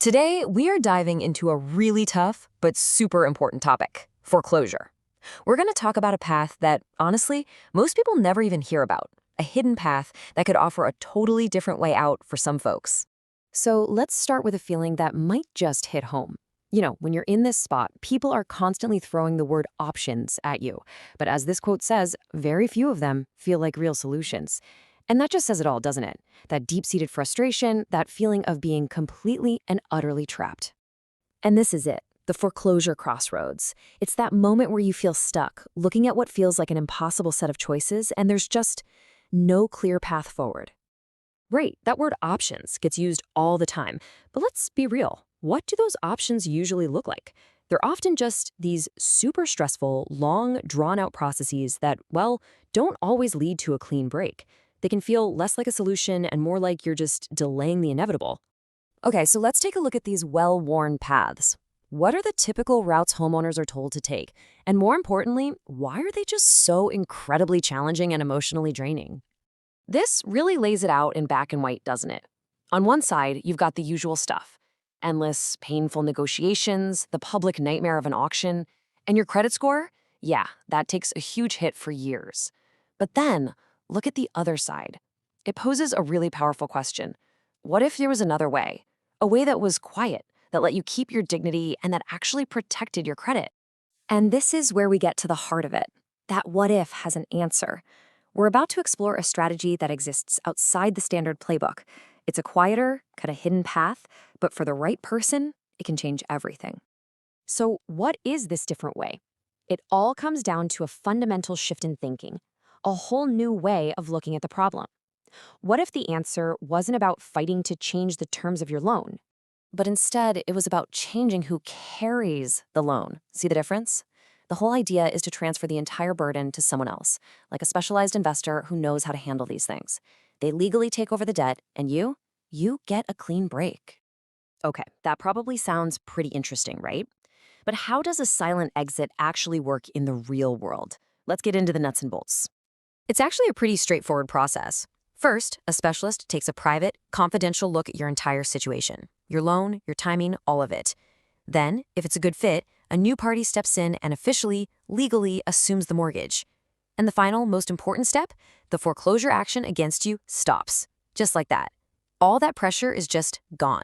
Today, we are diving into a really tough but super important topic, foreclosure. We're going to talk about a path that, honestly, most people never even hear about, a hidden path that could offer a totally different way out for some folks. So let's start with a feeling that might just hit home. When you're in this spot, people are constantly throwing the word options at you. But as this quote says, very few of them feel like real solutions. And that just says it all, doesn't it? That deep-seated frustration, that feeling of being completely and utterly trapped. And this is it, the foreclosure crossroads. It's that moment where you feel stuck, looking at what feels like an impossible set of choices, and there's just no clear path forward. Right, that word options gets used all the time. But let's be real. What do those options usually look like? They're often just these super stressful, long, drawn-out processes that, well, don't always lead to a clean break. They can feel less like a solution and more like you're just delaying the inevitable. Okay, so let's take a look at these well-worn paths. What are the typical routes homeowners are told to take? And more importantly, why are they just so incredibly challenging and emotionally draining? This really lays it out in black and white, doesn't it? On one side, you've got the usual stuff. Endless, painful negotiations, the public nightmare of an auction, and your credit score? Yeah, that takes a huge hit for years. But then, look at the other side. It poses a really powerful question. What if there was another way? A way that was quiet, that let you keep your dignity, and that actually protected your credit? And this is where we get to the heart of it. That what if has an answer. We're about to explore a strategy that exists outside the standard playbook. It's a quieter, kind of hidden path, but for the right person, it can change everything. So what is this different way? It all comes down to a fundamental shift in thinking, a whole new way of looking at the problem. What if the answer wasn't about fighting to change the terms of your loan, but instead it was about changing who carries the loan? See the difference? The whole idea is to transfer the entire burden to someone else, like a specialized investor who knows how to handle these things. They legally take over the debt, and you get a clean break. Okay, that probably sounds pretty interesting, right? But how does a silent exit actually work in the real world? Let's get into the nuts and bolts. It's actually a pretty straightforward process. First, a specialist takes a private, confidential look at your entire situation, your loan, your timing, all of it. Then, if it's a good fit, a new party steps in and officially, legally assumes the mortgage. And the final, most important step, the foreclosure action against you stops. Just like that. All that pressure is just gone.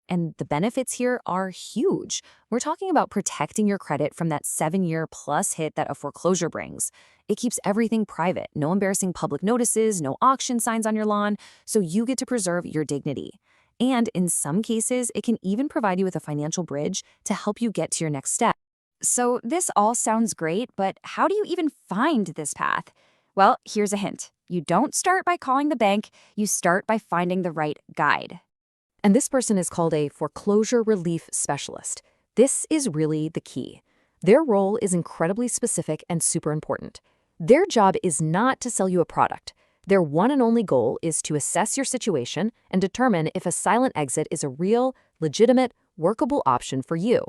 And the benefits here are huge. We're talking about protecting your credit from that 7-year plus hit that a foreclosure brings. It keeps everything private, no embarrassing public notices, no auction signs on your lawn, so you get to preserve your dignity. And in some cases, it can even provide you with a financial bridge to help you get to your next step. So this all sounds great, but how do you even find this path? Well, here's a hint. You don't start by calling the bank, you start by finding the right guide. And this person is called a foreclosure relief specialist. This is really the key. Their role is incredibly specific and super important. Their job is not to sell you a product. Their one and only goal is to assess your situation and determine if a silent exit is a real, legitimate, workable option for you.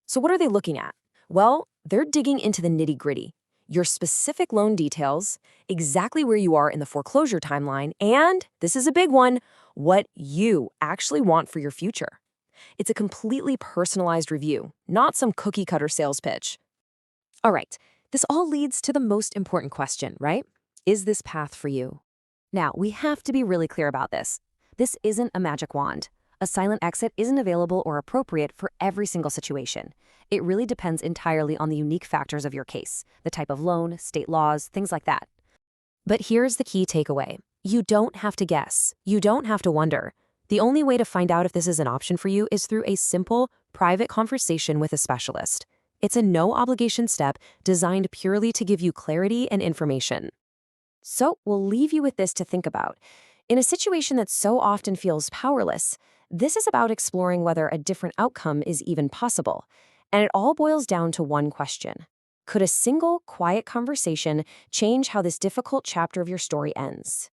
So what are they looking at? Well, they're digging into the nitty-gritty. Your specific loan details, exactly where you are in the foreclosure timeline, and, this is a big one, what you actually want for your future. It's a completely personalized review, not some cookie-cutter sales pitch. All right, this all leads to the most important question, right? Is this path for you? Now, we have to be really clear about this. This isn't a magic wand. A silent exit isn't available or appropriate for every single situation. It really depends entirely on the unique factors of your case, the type of loan, state laws, things like that. But here's the key takeaway. You don't have to guess. You don't have to wonder. The only way to find out if this is an option for you is through a simple, private conversation with a specialist. It's a no-obligation step designed purely to give you clarity and information. So we'll leave you with this to think about. In a situation that so often feels powerless, this is about exploring whether a different outcome is even possible. And it all boils down to one question. Could a single, quiet conversation change how this difficult chapter of your story ends?